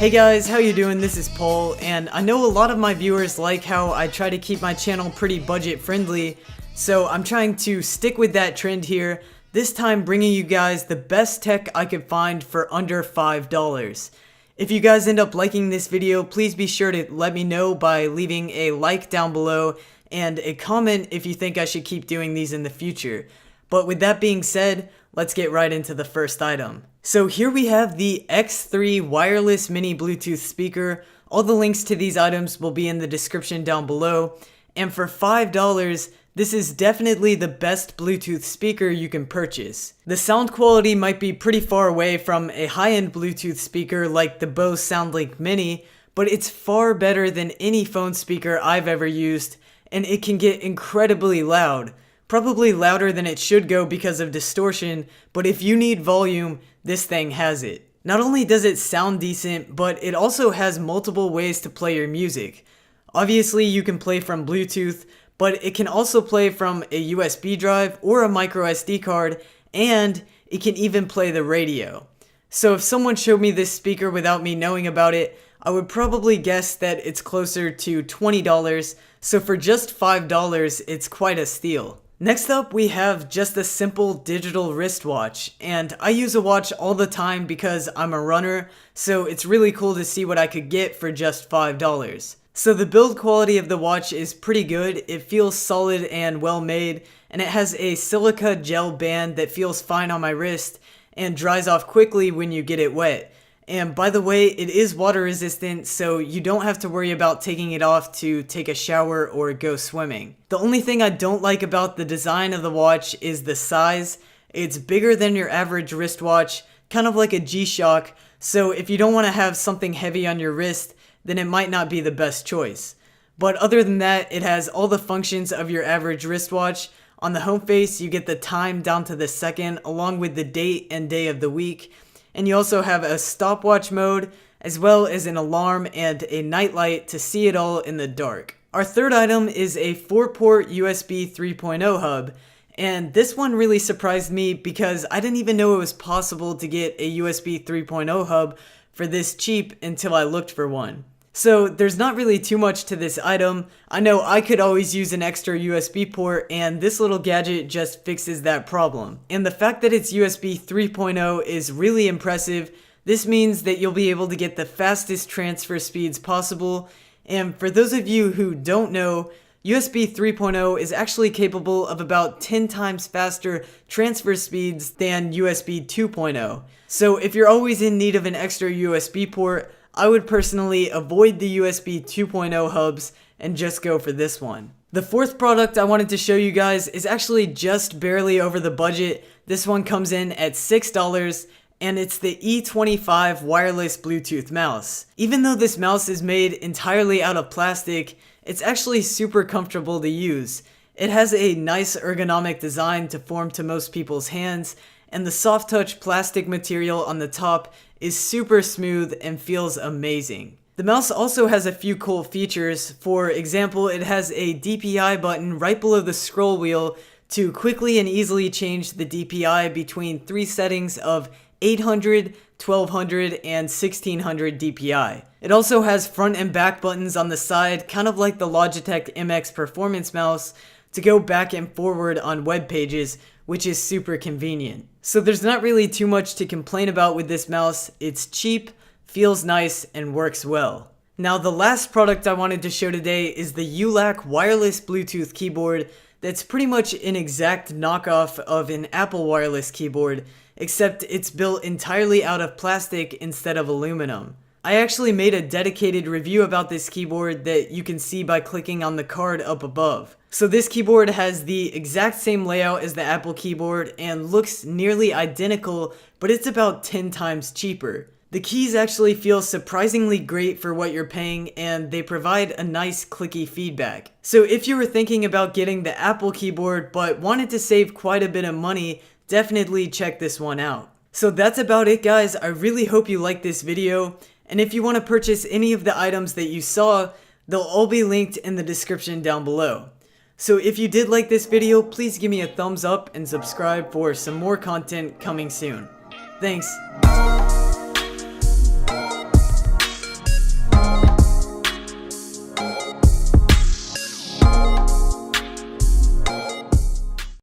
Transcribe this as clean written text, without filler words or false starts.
Hey guys, how you doing? This is Paul, and I know a lot of my viewers like how I try to keep my channel pretty budget friendly, so I'm trying to stick with that trend here, this time bringing you guys the best tech I could find for under $5. If you guys end up liking this video, please be sure to let me know by leaving a like down below and a comment if you think I should keep doing these in the future. But with that being said, let's get right into the first item. So here we have the X3 wireless mini Bluetooth speaker. All the links to these items will be in the description down below. And for $5, this is definitely the best Bluetooth speaker you can purchase. The sound quality might be pretty far away from a high-end Bluetooth speaker like the Bose SoundLink Mini, but it's far better than any phone speaker I've ever used, and it can get incredibly loud. Probably louder than it should go because of distortion, but if you need volume, this thing has it. Not only does it sound decent, but it also has multiple ways to play your music. Obviously, you can play from Bluetooth, but it can also play from a USB drive or a micro SD card, and it can even play the radio. So if someone showed me this speaker without me knowing about it, I would probably guess that it's closer to $20, so for just $5, it's quite a steal. Next up, we have just a simple digital wristwatch, and I use a watch all the time because I'm a runner, so it's really cool to see what I could get for just $5. So the build quality of the watch is pretty good, it feels solid and well made, and it has a silica gel band that feels fine on my wrist and dries off quickly when you get it wet. And by the way, it is water resistant, so you don't have to worry about taking it off to take a shower or go swimming. The only thing I don't like about the design of the watch is the size. It's bigger than your average wristwatch, kind of like a G-Shock, so if you don't want to have something heavy on your wrist, then it might not be the best choice. But other than that, it has all the functions of your average wristwatch. On the home face, you get the time down to the second, along with the date and day of the week. And you also have a stopwatch mode, as well as an alarm and a nightlight to see it all in the dark. Our third item is a 4-port USB 3.0 hub, and this one really surprised me because I didn't even know it was possible to get a USB 3.0 hub for this cheap until I looked for one. So there's not really too much to this item. I know I could always use an extra USB port, and this little gadget just fixes that problem. And the fact that it's USB 3.0 is really impressive. This means that you'll be able to get the fastest transfer speeds possible. And for those of you who don't know, USB 3.0 is actually capable of about 10 times faster transfer speeds than USB 2.0. So if you're always in need of an extra USB port, I would personally avoid the USB 2.0 hubs and just go for this one. The fourth product I wanted to show you guys is actually just barely over the budget. This one comes in at $6, and it's the E25 wireless Bluetooth mouse. Even though this mouse is made entirely out of plastic, it's actually super comfortable to use. It has a nice ergonomic design to form to most people's hands, and the soft touch plastic material on the top is super smooth and feels amazing. The mouse also has a few cool features. For example, it has a DPI button right below the scroll wheel to quickly and easily change the DPI between three settings of 800, 1200, and 1600 DPI. It also has front and back buttons on the side, kind of like the Logitech MX Performance mouse, to go back and forward on web pages, which is super convenient. So there's not really too much to complain about with this mouse. It's cheap, feels nice, and works well. Now the last product I wanted to show today is the ULAC wireless Bluetooth keyboard that's pretty much an exact knockoff of an Apple wireless keyboard, except it's built entirely out of plastic instead of aluminum. I actually made a dedicated review about this keyboard that you can see by clicking on the card up above. So this keyboard has the exact same layout as the Apple keyboard and looks nearly identical, but it's about 10 times cheaper. The keys actually feel surprisingly great for what you're paying, and they provide a nice clicky feedback. So if you were thinking about getting the Apple keyboard but wanted to save quite a bit of money, definitely check this one out. So that's about it, guys. I really hope you liked this video. And if you want to purchase any of the items that you saw, they'll all be linked in the description down below. So if you did like this video, please give me a thumbs up and subscribe for some more content coming soon. Thanks.